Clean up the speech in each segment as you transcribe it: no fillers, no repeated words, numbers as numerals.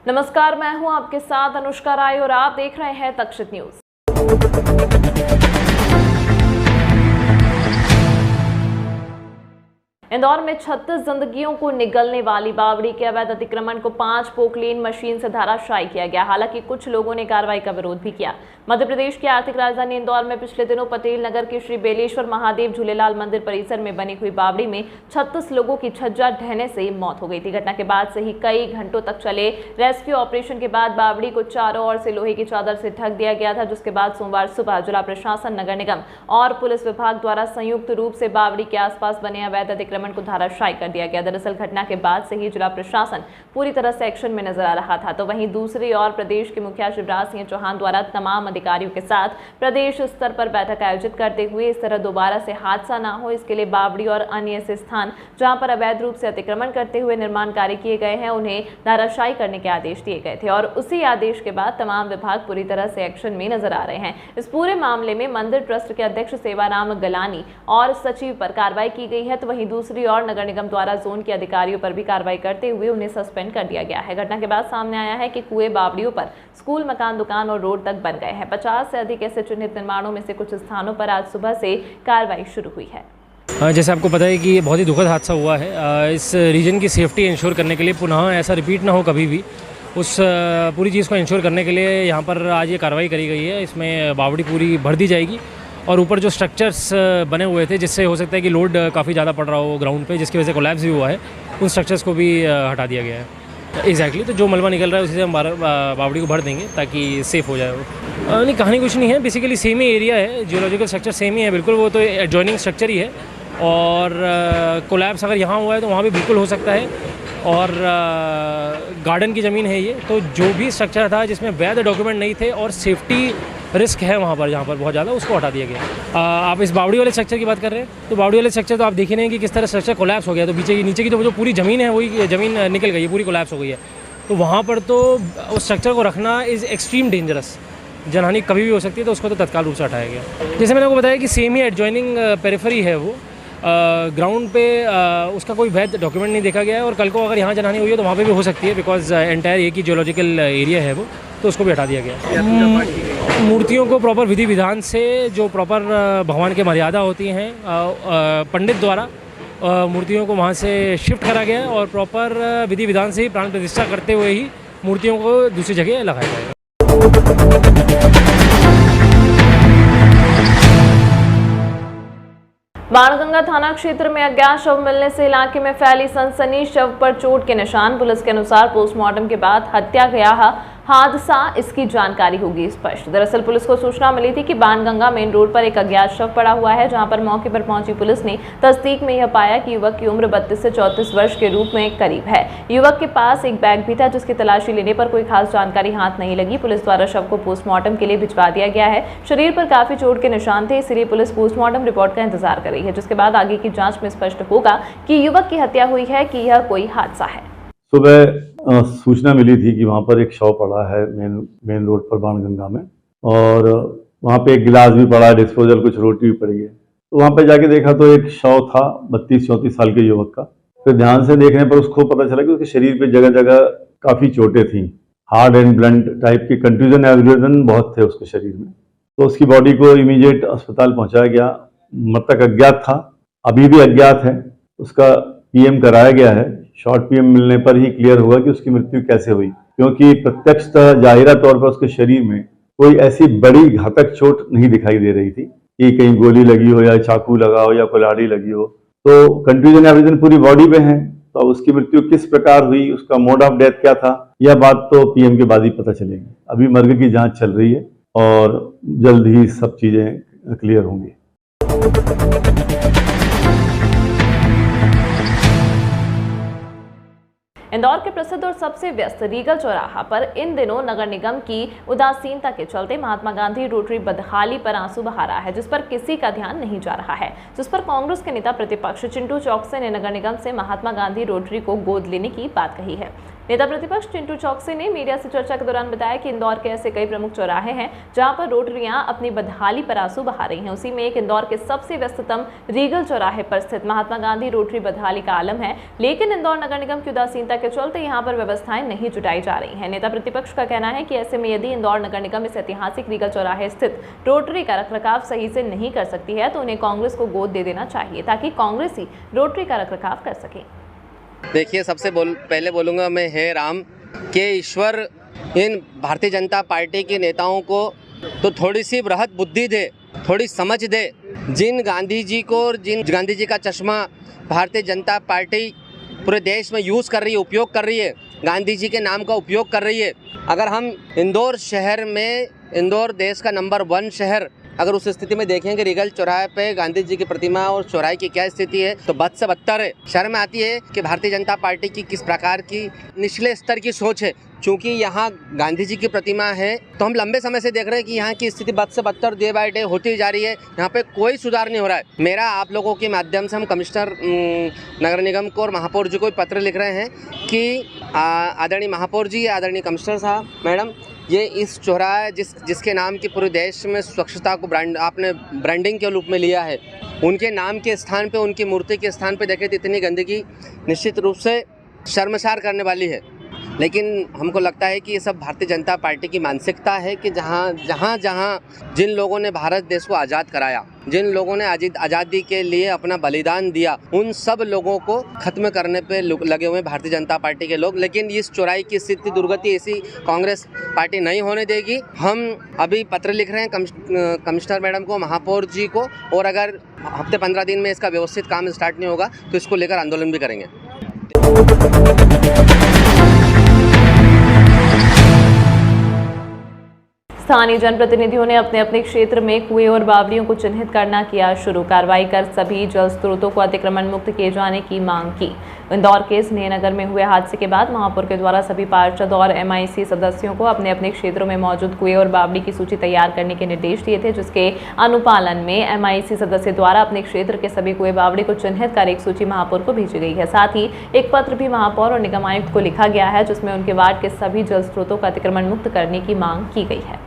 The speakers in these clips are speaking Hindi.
नमस्कार, मैं हूं आपके साथ अनुष्का राय और आप देख रहे हैं तक्षित न्यूज। इंदौर में 36 जिंदगियों को निगलने वाली बावड़ी के अवैध अतिक्रमण को 5 पोकलेन मशीन से धराशायी किया गया। हालांकि कुछ लोगों ने कार्रवाई का विरोध भी किया। मध्य प्रदेश की आर्थिक राजधानी इंदौर में पिछले दिनों पटेल नगर के श्री बेलेश्वर महादेव झूलेलाल मंदिर परिसर में बनी हुई बावड़ी में 36 लोगों की छज्जा ढहने से मौत हो गई थी। घटना के बाद से ही कई घंटों तक चले रेस्क्यू ऑपरेशन के बाद बावड़ी को चारों ओर से लोहे की चादर से ढक दिया गया था, जिसके बाद सोमवार सुबह जिला प्रशासन, नगर निगम और पुलिस विभाग द्वारा संयुक्त रूप से बावड़ी के आसपास बने अवैध अतिक्रमण को धराशायी कर दिया गया। दरअसल घटना के बाद से ही जिला प्रशासन पूरी तरह से एक्शन में नजर आ रहा था। तो वहीं दूसरी ओर प्रदेश के मुखिया शिवराज सिंह चौहान द्वारा तमाम अधिकारियों के साथ प्रदेश स्तर पर बैठक आयोजित करते हुए इस तरह दोबारा से हादसा ना हो, इसके लिए बावड़ी और अन्य ऐसे स्थान जहां पर अवैध रूप से अतिक्रमण करते हुए निर्माण कार्य किए गए हैं उन्हें धराशायी करने के आदेश दिए गए थे और उसी आदेश के बाद तमाम विभाग पूरी तरह से एक्शन में नजर आ रहे हैं। इस पूरे मामले में मंदिर ट्रस्ट के अध्यक्ष सेवाराम गलानी और सचिव पर कार्रवाई की गई है। तो वहीं दूसरी ओर नगर निगम द्वारा जोन के अधिकारियों पर भी कार्रवाई करते हुए उन्हें सस्पेंड कर दिया गया है। घटना के बाद सामने आया है कि कुएं, बावड़ियों पर स्कूल, मकान, दुकान और रोड तक बन गए हैं। 50 से अधिक ऐसे चिन्हित निर्माणों में से कुछ स्थानों पर आज सुबह से कार्रवाई शुरू हुई है। जैसे आपको पता है कि ये बहुत ही दुखद हादसा हुआ है। इस रीजन की सेफ्टी इंश्योर करने के लिए पुनः ऐसा रिपीट ना हो कभी भी, उस पूरी चीज़ को इंश्योर करने के लिए यहाँ पर आज ये कार्रवाई करी गई है। इसमें बावड़ी पूरी भर दी जाएगी और ऊपर जो स्ट्रक्चर्स बने हुए थे जिससे हो सकता है कि लोड काफ़ी ज़्यादा पड़ रहा हो ग्राउंड पे, जिसकी वजह से कोलैप्स भी हुआ है, उन स्ट्रक्चर्स को भी हटा दिया गया है। एग्जैक्टली तो जो मलबा निकल रहा है उसी से हम बावड़ी को भर देंगे ताकि सेफ़ हो जाए वो। नहीं, कहानी कुछ नहीं है, बेसिकली सेम ही एरिया है, जियोलॉजिकल स्ट्रक्चर सेम ही है बिल्कुल, वो तो एडजॉइनिंग स्ट्रक्चर ही है और कोलैप्स अगर यहाँ हुआ है तो वहाँ भी बिल्कुल हो सकता है। और गार्डन की ज़मीन है ये, तो जो भी स्ट्रक्चर था जिसमें वैध डॉक्यूमेंट नहीं थे और सेफ्टी रिस्क है वहाँ पर, जहाँ पर बहुत ज़्यादा, उसको हटा दिया गया। आप इस बावड़ी वाले स्ट्रक्चर की बात कर रहे हैं, तो बावड़ी वाले स्ट्रक्चर तो आप देख ही नहीं कि किस तरह स्ट्रक्चर कोलैप्स हो गया। तो नीचे की तो जो पूरी ज़मीन है वही ज़मीन निकल गई है, पूरी कोलैप्स हो गई है। तो वहाँ पर तो उस स्ट्रक्चर को रखना इज़ एक्सट्रीम डेंजरस, जनहानि कभी भी हो सकती है, तो उसको तो तत्काल रूप से हटाया गया। जैसे मैंने आपको बताया कि सेम ही एडजॉइनिंग पेरिफेरी है वो, ग्राउंड पे उसका कोई वैध डॉक्यूमेंट नहीं देखा गया है और कल को अगर यहाँ जनहानि हुई है तो वहाँ पे भी हो सकती है, बिकॉज एंटायर एक ही जियोलॉजिकल एरिया है वो, तो उसको भी हटा दिया गया। मूर्तियों को प्रॉपर विधि विधान से, जो प्रॉपर भगवान की मर्यादा होती हैं, पंडित द्वारा मूर्तियों को वहाँ से शिफ्ट करा गया और प्रॉपर विधि विधान से ही प्राण प्रतिष्ठा करते हुए ही मूर्तियों को दूसरी जगह लगाया जाएगा। बाणगंगा थाना क्षेत्र में अज्ञात शव मिलने से इलाके में फैली सनसनी। शव पर चोट के निशान। पुलिस के अनुसार पोस्टमार्टम के बाद हत्या गया हादसा, इसकी जानकारी होगी स्पष्ट। दरअसल पुलिस को सूचना मिली थी कि बाणगंगा मेन रोड पर एक अज्ञात शव पड़ा हुआ है, जहां पर मौके पर पहुंची पुलिस ने तस्दीक में यह पाया कि युवक की उम्र 32 से 34 वर्ष के रूप में करीब है। युवक के पास एक बैग भी था जिसकी तलाशी लेने पर कोई खास जानकारी हाथ नहीं लगी। पुलिस द्वारा शव को पोस्टमार्टम के लिए भिजवा दिया गया है। शरीर पर काफी चोट के निशान थे, इसलिए पुलिस पोस्टमार्टम रिपोर्ट का इंतजार कर रही है, जिसके बाद आगे की जाँच में स्पष्ट होगा कि युवक की हत्या हुई है कि यह कोई हादसा है। सुबह सूचना मिली थी कि वहाँ पर एक शव पड़ा है मेन रोड पर बाणगंगा में, और वहाँ पे एक गिलास भी पड़ा है, डिस्पोजल, कुछ रोटी भी पड़ी है। तो वहाँ पे जाके देखा तो एक शव था 32-34 साल के युवक का। फिर ध्यान से देखने पर उसको पता चला कि उसके शरीर पे जगह जगह काफ़ी चोटें थी, हार्ड एंड ब्लंट टाइप की, कंट्यूजन एब्रेजन बहुत थे उसके शरीर में। तो उसकी बॉडी को इमीडिएट अस्पताल पहुँचाया गया। मृतक अज्ञात था, अभी भी अज्ञात है। उसका पीएम कराया गया है। शॉर्ट पीएम मिलने पर ही क्लियर होगा कि उसकी मृत्यु कैसे हुई, क्योंकि प्रत्यक्षतः जाहिरा तौर पर उसके शरीर में कोई ऐसी बड़ी घातक चोट नहीं दिखाई दे रही थी कि कहीं गोली लगी हो या चाकू लगा हो या कुल्हाड़ी लगी हो। तो कंट्यूजन एब्रेजन पूरी बॉडी में है, तो अब उसकी मृत्यु किस प्रकार हुई, उसका मोड ऑफ डेथ क्या था, यह बात तो पीएम के बाद ही पता चलेगी। अभी मर्ग की जांच चल रही है और जल्द ही सब चीजें क्लियर होंगी। इंदौर के प्रसिद्ध और सबसे व्यस्त रीगल चौराहा पर इन दिनों नगर निगम की उदासीनता के चलते महात्मा गांधी रोटरी बदहाली पर आंसू बहा रहा है, जिस पर किसी का ध्यान नहीं जा रहा है। जिस पर कांग्रेस के नेता प्रतिपक्ष चिंटू चौकसे ने नगर निगम से महात्मा गांधी रोटरी को गोद लेने की बात कही है। नेता प्रतिपक्ष चिंटू चौकसी ने मीडिया से चर्चा के दौरान बताया कि इंदौर के ऐसे कई प्रमुख चौराहे हैं जहां पर रोटरियां अपनी बदहाली पर आंसू बहा रही हैं। उसी में एक इंदौर के सबसे व्यस्ततम रीगल चौराहे पर स्थित महात्मा गांधी रोटरी बदहाली का आलम है, लेकिन इंदौर नगर निगम की उदासीनता के चलते यहां पर व्यवस्थाएं नहीं जुटाई जा रही हैं। नेता प्रतिपक्ष का कहना है कि ऐसे में यदि इंदौर नगर निगम इस ऐतिहासिक रीगल चौराहे स्थित रोटरी का रखरखाव सही से नहीं कर सकती है तो उन्हें कांग्रेस को गोद दे देना चाहिए ताकि कांग्रेस ही रोटरी का रखरखाव कर सके। देखिए, पहले बोलूँगा मैं हे राम के ईश्वर इन भारतीय जनता पार्टी के नेताओं को तो थोड़ी सी बृहत बुद्धि दे, थोड़ी समझ दे। जिन गांधी जी को और जिन गांधी जी का चश्मा भारतीय जनता पार्टी पूरे देश में यूज़ कर रही है, उपयोग कर रही है, गांधी जी के नाम का उपयोग कर रही है। अगर हम इंदौर शहर में, इंदौर देश का नंबर 1 शहर, अगर उस स्थिति में देखें कि रीगल चौराहे पे गांधी जी की प्रतिमा और चौराहे की क्या स्थिति है तो बद से बदतर है। शर्म आती है कि भारतीय जनता पार्टी की किस प्रकार की निचले स्तर की सोच है। चूँकि यहाँ गांधी जी की प्रतिमा है तो हम लंबे समय से देख रहे हैं कि यहाँ की स्थिति बद से बदतर डे बाय डे होती जा रही है। यहाँ पे कोई सुधार नहीं हो रहा है। मेरा आप लोगों के माध्यम से हम कमिश्नर नगर निगम को और महापौर जी को पत्र लिख रहे हैं कि आदरणीय महापौर जी, आदरणीय कमिश्नर साहब, मैडम, ये इस चौराहे जिसके नाम की पूरे देश में स्वच्छता को आपने ब्रांडिंग के रूप में लिया है, उनके नाम के स्थान पे, उनकी मूर्ति के स्थान पे देखें तो इतनी गंदगी निश्चित रूप से शर्मसार करने वाली है। लेकिन हमको लगता है कि ये सब भारतीय जनता पार्टी की मानसिकता है कि जहाँ जिन लोगों ने भारत देश को आज़ाद कराया, जिन लोगों ने आज़ादी के लिए अपना बलिदान दिया, उन सब लोगों को खत्म करने पे लगे हुए भारतीय जनता पार्टी के लोग। लेकिन इस चौराहे की स्थिति दुर्गति ऐसी कांग्रेस पार्टी नहीं होने देगी। हम अभी पत्र लिख रहे हैं कमिश्नर मैडम को, महापौर जी को, और अगर हफ्ते 15 दिन में इसका व्यवस्थित काम स्टार्ट नहीं होगा तो इसको लेकर आंदोलन भी करेंगे। स्थानीय जनप्रतिनिधियों ने अपने अपने क्षेत्र में कुएं और बावड़ियों को चिन्हित करना किया शुरू। कार्रवाई कर सभी जल स्रोतों को अतिक्रमण मुक्त किए जाने की मांग की। इंदौर के स्नेहनगर में हुए हादसे के बाद महापौर के द्वारा सभी पार्षद और MIC सदस्यों को अपने अपने क्षेत्रों में मौजूद कुएं और बावड़ी की सूची तैयार करने के निर्देश दिए थे, जिसके अनुपालन में MIC सदस्य द्वारा अपने क्षेत्र के सभी कुएं बावड़ी को चिन्हित कर एक सूची महापौर को भेजी गई है। साथ ही एक पत्र भी महापौर और निगम आयुक्त को लिखा गया है जिसमें उनके वार्ड के सभी जल स्रोतों का अतिक्रमण मुक्त करने की मांग की गई है।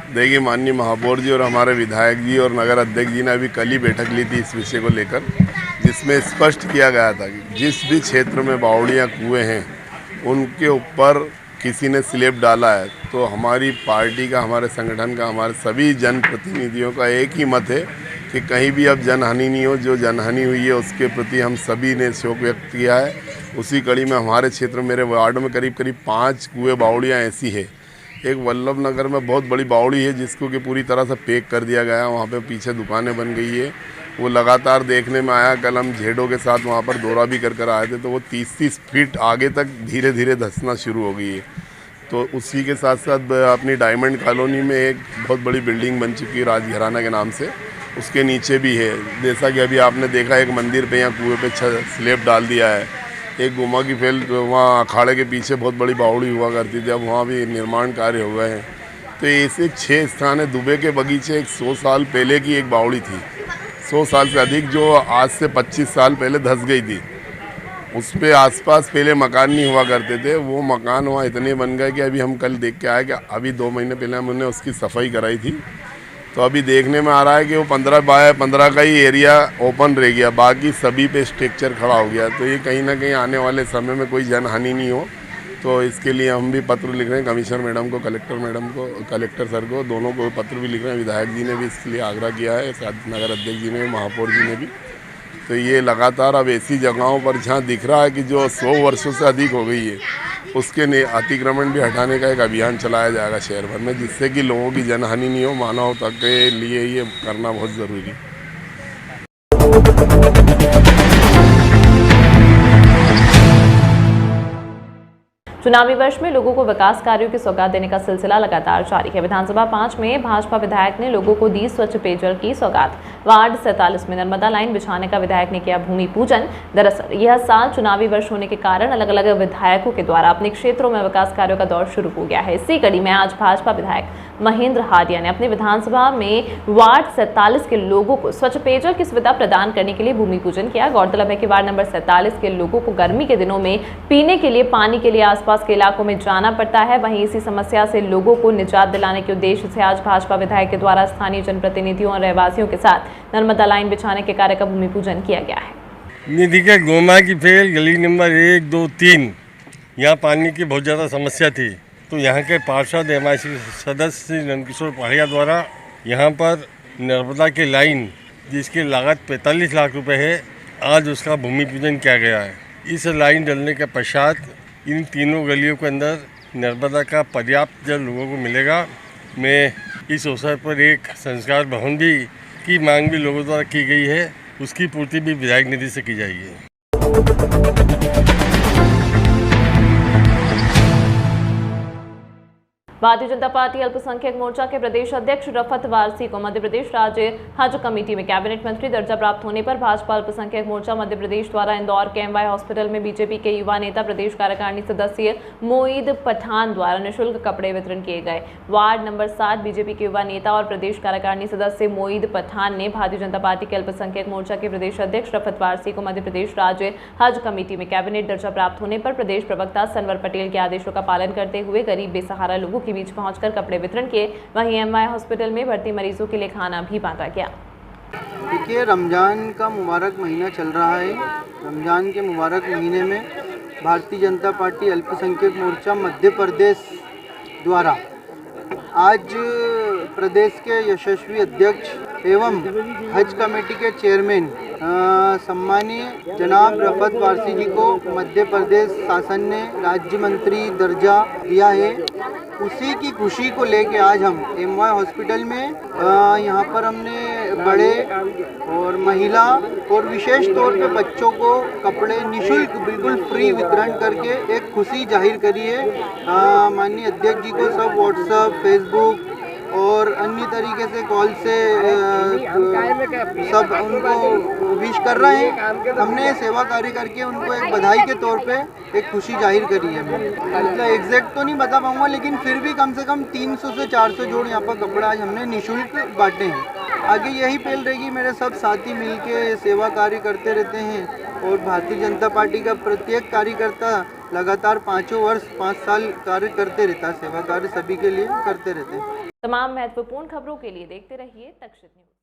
देखिए, माननीय महापौर जी और हमारे विधायक जी और नगर अध्यक्ष जी ने अभी कल ही बैठक ली थी इस विषय को लेकर, जिसमें स्पष्ट किया गया था कि जिस भी क्षेत्र में बावड़ियाँ कुएँ हैं उनके ऊपर किसी ने स्लैब डाला है तो हमारी पार्टी का, हमारे संगठन का, हमारे सभी जनप्रतिनिधियों का एक ही मत है कि कहीं भी अब जनहानि नहीं हो। जो जनहानि हुई है उसके प्रति हम सभी ने शोक व्यक्त किया है। उसी कड़ी में हमारे क्षेत्र में, मेरे वार्ड में करीब 5 कुएँ बावड़ियाँ ऐसी है। एक वल्लभ नगर में बहुत बड़ी बावड़ी है जिसको कि पूरी तरह से पैक कर दिया गया, वहाँ पे पीछे दुकानें बन गई है। वो लगातार देखने में आया। कल हम झेड़ों के साथ वहाँ पर दौरा भी कर आए थे तो वो 30-30 फीट आगे तक धीरे धीरे धंसना शुरू हो गई है। तो उसी के साथ साथ अपनी डायमंड कॉलोनी में एक बहुत बड़ी बिल्डिंग बन चुकी है राजघराना के नाम से, उसके नीचे भी है। जैसा कि अभी आपने देखा, एक मंदिर पे या कुएँ पे स्लैब डाल दिया है। एक गुमा की फैल वहाँ अखाड़े के पीछे बहुत बड़ी बावड़ी हुआ करती थी, अब वहाँ भी निर्माण कार्य हो गए हैं। तो ऐसे 6 स्थान है। दुबे के बगीचे एक 100 साल पहले की एक बावड़ी थी, 100 साल से अधिक, जो आज से 25 साल पहले धंस गई थी। उस पर आसपास पहले मकान नहीं हुआ करते थे, वो मकान वहाँ इतने बन गए कि अभी हम कल देख के आए कि अभी 2 महीने पहले हमने उसकी सफाई कराई थी। तो अभी देखने में आ रहा है कि वो 15 बाय 15 का ही एरिया ओपन रह गया, बाकी सभी पे स्ट्रक्चर खड़ा हो गया। तो ये कहीं ना कहीं आने वाले समय में कोई जनहानि नहीं हो, तो इसके लिए हम भी पत्र लिख रहे हैं कमिश्नर मैडम को, कलेक्टर मैडम को, कलेक्टर सर को, दोनों को पत्र भी लिख रहे हैं। विधायक जी ने भी इसके लिए आग्रह किया है, साथ नगर अध्यक्ष जी ने, महापौर जी ने भी। तो ये लगातार अब ऐसी जगहों पर जहाँ दिख रहा है कि जो 100 वर्षों से अधिक हो गई है, उसके अतिक्रमण भी हटाने का एक अभियान चलाया जाएगा शहर भर में, जिससे कि लोगों की जनहानि नहीं हो। मानवता के लिए ये करना बहुत ज़रूरी है। चुनावी वर्ष में लोगों को विकास कार्यों की सौगात देने का सिलसिला लगातार जारी है। विधानसभा 5 में भाजपा विधायक ने लोगों को दी स्वच्छ पेयजल की सौगात। वार्ड 47 में नर्मदा लाइन बिछाने का विधायक ने किया भूमि पूजन। दरअसल यह साल चुनावी वर्ष होने के कारण अलग अलग विधायकों के द्वारा अपने क्षेत्रों में विकास कार्यों का दौर शुरू हो गया है। इसी कड़ी में आज भाजपा विधायक महेंद्र हाडिया ने अपने विधानसभा में वार्ड 47 के लोगों को स्वच्छ पेयजल की सुविधा प्रदान करने के लिए भूमि पूजन किया। गौरतलब है कि वार्ड नंबर 47 के लोगों को गर्मी के दिनों में पीने के लिए पानी के लिए आसपास के इलाकों में जाना पड़ता है। वहीं इसी समस्या से लोगों को निजात दिलाने के उद्देश्य से आज भाजपा विधायक के द्वारा स्थानीय जनप्रतिनिधियों और रहवासियों के साथ नर्मदा लाइन बिछाने के कार्य का भूमि पूजन किया गया है। निधि के गोमा की फेल गली नंबर 1, 2, 3 यहाँ पानी की बहुत ज़्यादा समस्या थी, तो यहाँ के पार्षद MIC सदस्य नंदकिशोर पहाड़िया द्वारा यहाँ पर नर्मदा की लाइन जिसकी लागत 45 लाख रुपए है, आज उसका भूमि पूजन किया गया है। इस लाइन डलने के पश्चात इन तीनों गलियों के अंदर नर्मदा का पर्याप्त जल लोगों को मिलेगा। मैं इस अवसर पर एक संस्कार भवन भी की मांग भी लोगों द्वारा की गई है, उसकी पूर्ति भी विधायक निधि से की जाएगी। भारतीय जनता पार्टी अल्पसंख्यक मोर्चा के प्रदेश अध्यक्ष रफत वारसी को मध्य प्रदेश राज्य हज कमेटी में कैबिनेट मंत्री दर्जा प्राप्त होने पर भाजपा अल्पसंख्यक मोर्चा मध्य प्रदेश द्वारा इंदौर के MY हॉस्पिटल में बीजेपी के युवा नेता प्रदेश कार्यकारिणी सदस्य मोईद पठान द्वारा निःशुल्क कपड़े वितरण किए गए। वार्ड नंबर 7 बीजेपी के युवा नेता और प्रदेश कार्यकारिणी सदस्य मोईद पठान ने भारतीय जनता पार्टी के अल्पसंख्यक मोर्चा के प्रदेश अध्यक्ष रफत वारसी को मध्य प्रदेश राज्य हज कमेटी में कैबिनेट दर्जा प्राप्त होने पर प्रदेश प्रवक्ता सनवर पटेल के आदेशों का पालन करते हुए गरीब बेसहारा लोगों के बीच पहुंचकर कपड़े वितरण किए। वहीं MY हॉस्पिटल में भर्ती मरीजों के लिए खाना भी बांटा गया। देखिए, रमज़ान का मुबारक महीना चल रहा है। रमज़ान के मुबारक महीने में भारतीय जनता पार्टी अल्पसंख्यक मोर्चा मध्य प्रदेश द्वारा आज प्रदेश के यशस्वी अध्यक्ष एवं हज कमेटी के चेयरमैन सम्मानीय जनाब रफत वारसी जी को मध्य प्रदेश शासन ने राज्य मंत्री दर्जा दिया है। उसी की खुशी को लेके आज हम MY हॉस्पिटल में यहाँ पर हमने बड़े और महिला और विशेष तौर पे बच्चों को कपड़े निःशुल्क बिल्कुल फ्री वितरण करके एक खुशी जाहिर करी है। माननीय अध्यक्ष जी को सब व्हाट्सएप, फेसबुक और अन्य तरीके से कॉल से सब उनको विश कर रहे हैं। हमने सेवा कार्य करके उनको एक बधाई के तौर पे एक खुशी जाहिर करी है। मतलब एग्जैक्ट तो नहीं बता पाऊंगा, लेकिन फिर भी कम से कम 300 से 400 जोड़ यहाँ पर कपड़ा आज हमने निःशुल्क बांटे हैं। आगे यही पहल रहेगी। मेरे सब साथी मिलके सेवा कार्य करते रहते हैं और भारतीय जनता पार्टी का प्रत्येक कार्यकर्ता लगातार 5 वर्ष 5 साल कार्य करते रहता है। सेवा कार्य सभी के लिए करते रहते हैं। तमाम महत्वपूर्ण खबरों के लिए देखते रहिए तक्षशित न्यूज।